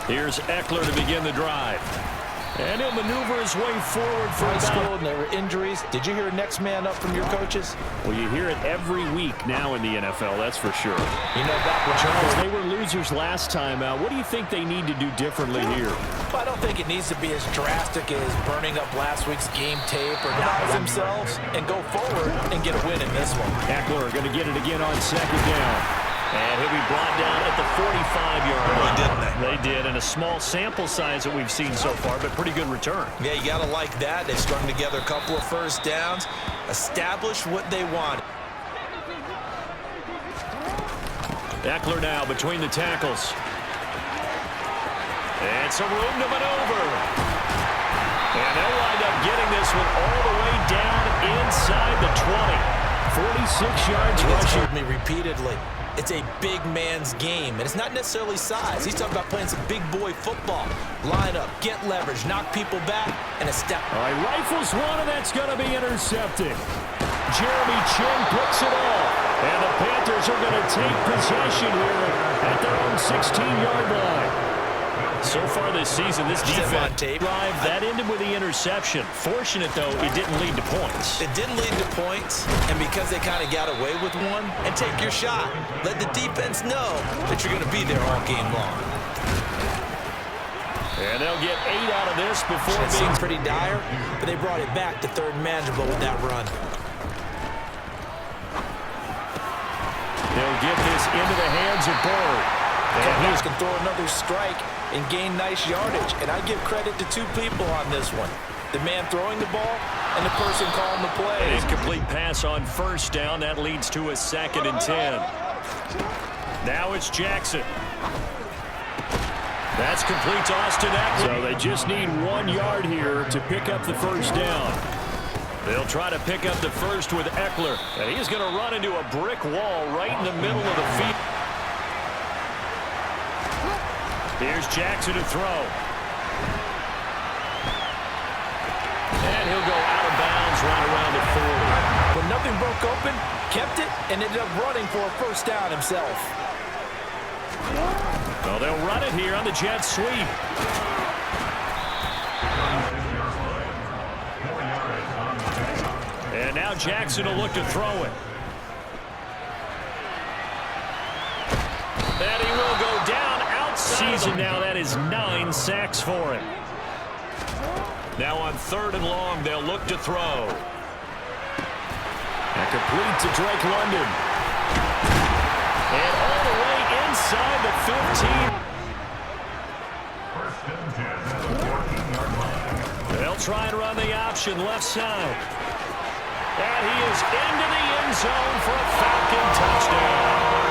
Here's Eckler to begin the drive. And he'll maneuver his way forward for high school, about... and there were injuries. Did you hear next man up from your coaches? Well, you hear it every week now in the NFL, that's for sure. You know, back when Charles, they were losers last time out. What do you think they need to do differently here? I don't think it needs to be as drastic as burning up last week's game tape or not themselves and go forward and get a win in this one. Eckler going to get it again on second down. And he'll be brought down at the 45-yard line. Didn't they? They did, and a small sample size that we've seen so far, but pretty good return. Yeah, you got to like that. They strung together a couple of first downs, established what they wanted. Eckler now between the tackles. And some room to maneuver. And they'll wind up getting this one all the way down inside the 20. 46 yards rushing. Heard me repeatedly. It's a big man's game, and it's not necessarily size. He's talking about playing some big boy football. Line up, get leverage, knock people back, and a step. All right, rifles one, and that's going to be intercepted. Jeremy Chin picks it off, and the Panthers are going to take possession here at their own 16-yard line. So far this season, this defense drive that ended with the interception. Fortunate, though, it didn't lead to points. It didn't lead to points, and because they kind of got away with one, and take your shot. Let the defense know that you're going to be there all game long. And they'll get 8 out of this before it being seems pretty dire, but they brought it back to third and manageable with that run. They'll get this into the hands of Bird. And he can throw another strike and gain nice yardage. And I give credit to two people on this one. The man throwing the ball and the person calling the play. An incomplete pass on first down. That leads to a 2nd and 10. Now it's Jackson. That's complete to Austin Eckler. So they just need 1 yard here to pick up the first down. They'll try to pick up the first with Eckler. And he's going to run into a brick wall right in the middle of the field. Here's Jackson to throw. And he'll go out of bounds right around the 40. When nothing broke open, kept it, and ended up running for a first down himself. So they'll run it here on the jet sweep. And now Jackson will look to throw it. And he will go down outside. Season now, that is 9 sacks for him. Now on 3rd and long, they'll look to throw. And complete to Drake London. And all the way inside the 15. They'll try and run the option left side. And he is into the end zone for a Falcon touchdown.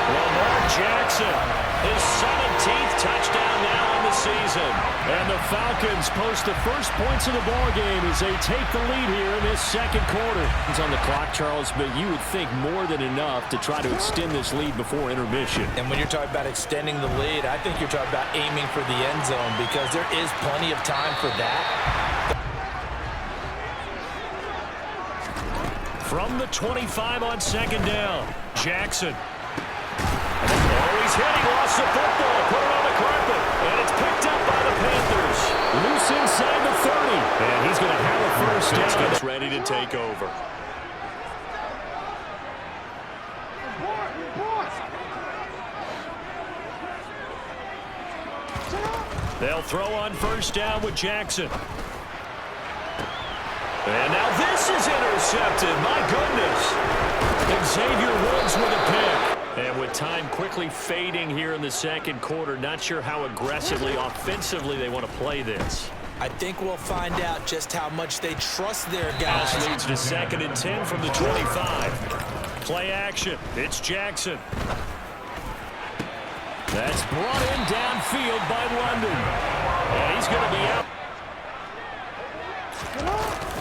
Lamar Jackson, his 17th touchdown now in the season. And the Falcons post the first points of the ballgame as they take the lead here in this second quarter. It's on the clock, Charles, but you would think more than enough to try to extend this lead before intermission. And when you're talking about extending the lead, I think you're talking about aiming for the end zone because there is plenty of time for that. From the 25 on 2nd down, Jackson. Oh, he's hit. He lost the football. Put it on the carpet. And it's picked up by the Panthers. Loose inside the 30. And he's going to have a first down. It's ready to take over. They'll throw on first down with Jackson. And now this is intercepted. My goodness. Xavier Woods with a pick. And with time quickly fading here in the second quarter, not sure how aggressively, offensively they want to play this. I think we'll find out just how much they trust their guys. This leads to 2nd and 10 from the 25. Play action. It's Jackson. That's brought in downfield by London. And he's going to be out.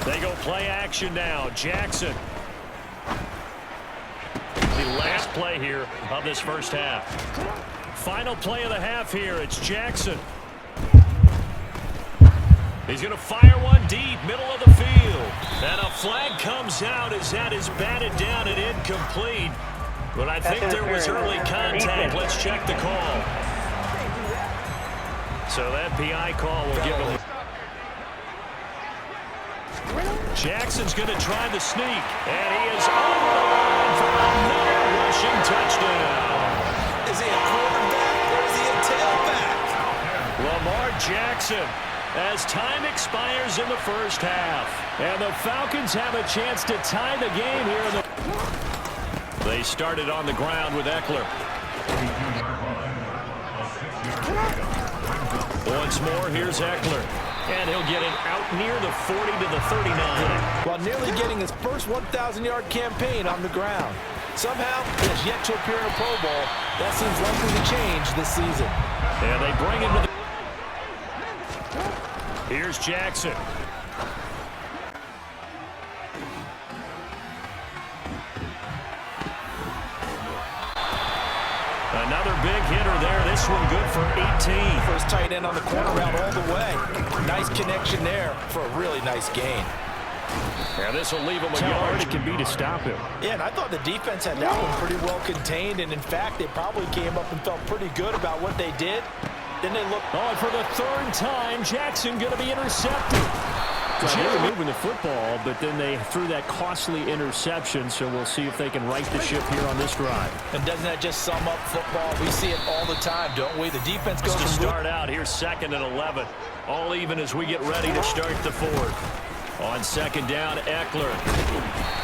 They go play action now. Jackson. The last play here of this first half. Final play of the half here. It's Jackson. He's going to fire one deep, middle of the field. And a flag comes out as that is batted down and incomplete. But I think there was early contact. Let's check the call. So that PI call will give him. Jackson's going to try the sneak, and he is on the line for another rushing touchdown. Is he a quarterback or is he a tailback? Lamar Jackson, as time expires in the first half. And the Falcons have a chance to tie the game here. They started on the ground with Eckler. Once more, here's Eckler. And he'll get it out near the 40 to the 39. While nearly getting his first 1,000-yard campaign on the ground. Somehow, he has yet to appear in a Pro Bowl. That seems likely to change this season. And they bring him to the... Here's Jackson. Another big hitter there. This one good for 18. First tight end on the corner route all the way. Nice connection there for a really nice gain. And this will leave him a yard. It can be to stop him. Yeah, and I thought the defense had that one pretty well contained. And in fact, they probably came up and felt pretty good about what they did. Then they looked. Oh, and for the third time, Jackson going to be intercepted. They were moving the football, but then they threw that costly interception, so we'll see if they can right the ship here on this drive. And doesn't that just sum up football? We see it all the time, don't we? The defense goes to start out. Here's 2nd and 11. All even as we get ready to start the 4th. On 2nd down, Eckler.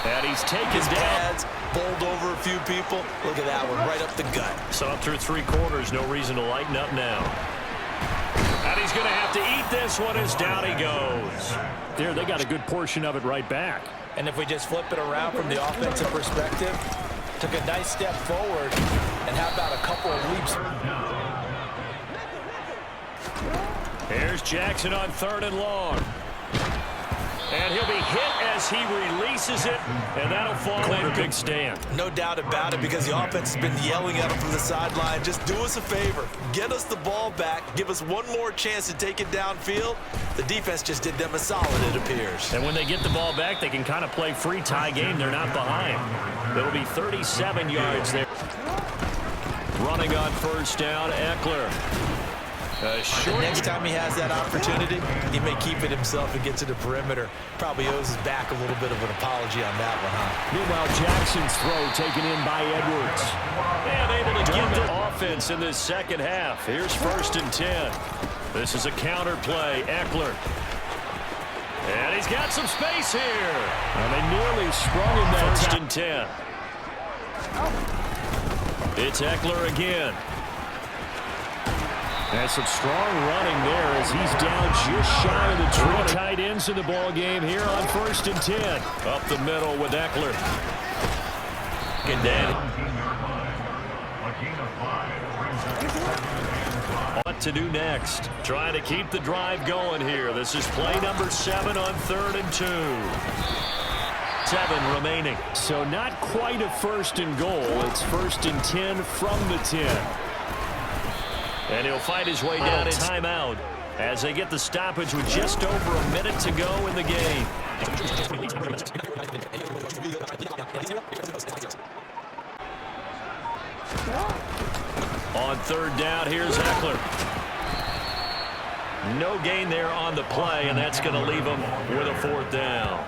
And he's taken down. Bowled over a few people. Look at that one, right up the gut. So up through 3 quarters, no reason to lighten up now. And he's going to have to eat this one as down he goes. There, they got a good portion of it right back. And if we just flip it around from the offensive perspective, took a nice step forward, and how about a couple of leaps? Here's Jackson on 3rd and long. And he'll be hit as he releases it, and that'll fall in. Big stand. No doubt about it, because the offense has been yelling at him from the sideline. Just do us a favor. Get us the ball back. Give us one more chance to take it downfield. The defense just did them a solid, it appears. And when they get the ball back, they can kind of play free tie game. They're not behind. It'll be 37 yards there. Running on 1st down, Eckler. The next time he has that opportunity, he may keep it himself and get to the perimeter. Probably owes his back a little bit of an apology on that one, huh? Meanwhile, Jackson's throw taken in by Edwards. And able to get the offense in this 2nd half. Here's 1st and 10. This is a counter play. Eckler. And he's got some space here. And they nearly sprung him that 1st and 10. It's Eckler again. And some strong running there as he's down just shy of the 3 tight ends in the ball game here on 1st and 10. Up the middle with Eckler. Good down. What to do next? Trying to keep the drive going here. This is play number 7 on 3rd and 2. 7 remaining. So not quite a 1st and goal. It's 1st and 10 from the 10. And he'll fight his way down in timeout as they get the stoppage with just over a minute to go in the game. On 3rd down, here's Eckler. No gain there on the play, and that's going to leave him with a 4th down.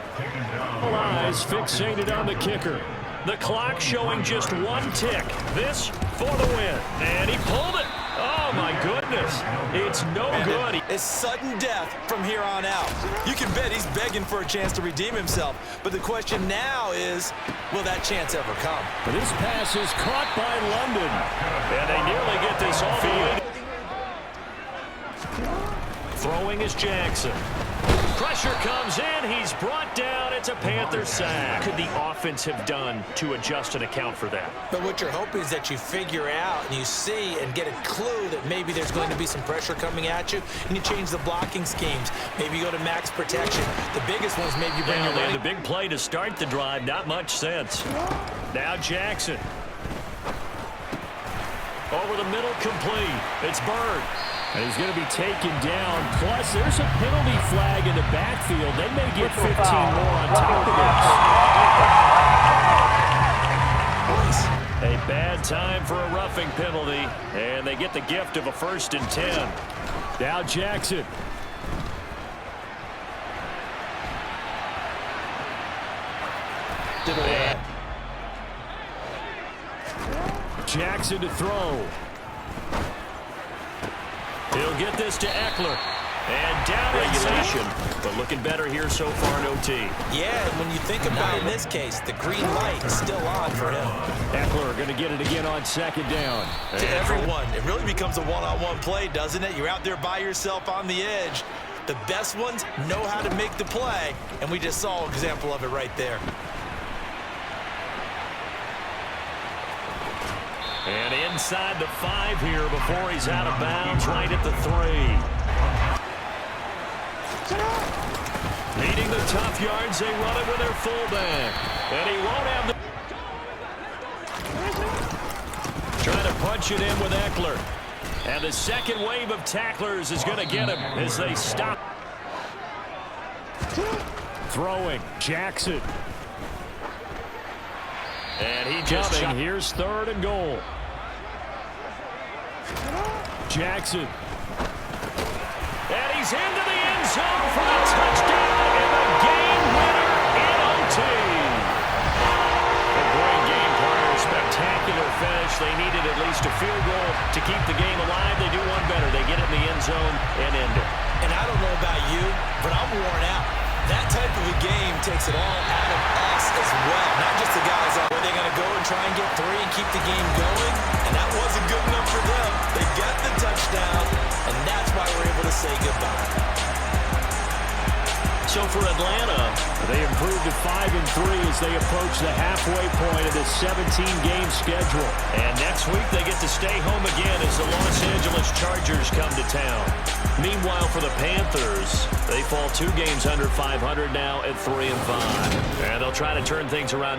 All eyes fixated on the kicker. The clock showing just 1 tick. This for the win. And he pulled it. Oh, my goodness. It's no good. It's sudden death from here on out. You can bet he's begging for a chance to redeem himself. But the question now is, will that chance ever come? This pass is caught by London. And they nearly get this off the way. Throwing is Jackson. Pressure comes in. He's brought down. It's a Panther sack. Could the offense have done to adjust and account for that? But what you're hoping is that you figure out and you see and get a clue that maybe there's going to be some pressure coming at you, and you change the blocking schemes. Maybe you go to max protection. The biggest one's maybe you bring your running. The big play to start the drive. Not much sense. Now Jackson. Over the middle, complete. It's Bird. And he's going to be taken down. Plus, there's a penalty flag in the backfield. They may get 15 more on top of this. A bad time for a roughing penalty, and they get the gift of a 1st and 10. Now Jackson. Jackson to throw. He'll get this to Eckler. And down regulation, but looking better here so far in OT. Yeah, and when you think about in this case, the green light is still on for him. Eckler going to get it again on 2nd down. To everyone, it really becomes a one-on-one play, doesn't it? You're out there by yourself on the edge. The best ones know how to make the play, and we just saw an example of it right there. And inside the 5 here before he's out of bounds, right at the 3. Needing the tough yards, they run it with their fullback. And he won't have the... Trying to punch it in with Eckler. And the second wave of tacklers is going to get him as they stop. Throwing, Jackson. And he just shot. Here's 3rd and goal. Jackson. And he's into the end zone for the touchdown and the game winner in OT. A great game partner, spectacular finish. They needed at least a field goal to keep the game alive. They do one better. They get it in the end zone and end it. And I don't know about you, but I'm worn out. That type of a game takes it all out of us as well. Not just the guys out where they're going to go and try and get 3 and keep the game going. And that wasn't good enough for them. They got the touchdown, and that's why we're able to say goodbye. So for Atlanta, they improved to 5-3 as they approach the halfway point of this 17-game schedule. And next week they get to stay home again as the Los Angeles Chargers come to town. Meanwhile, for the Panthers, they fall 2 games under 500 now at 3-5. And they'll try to turn things around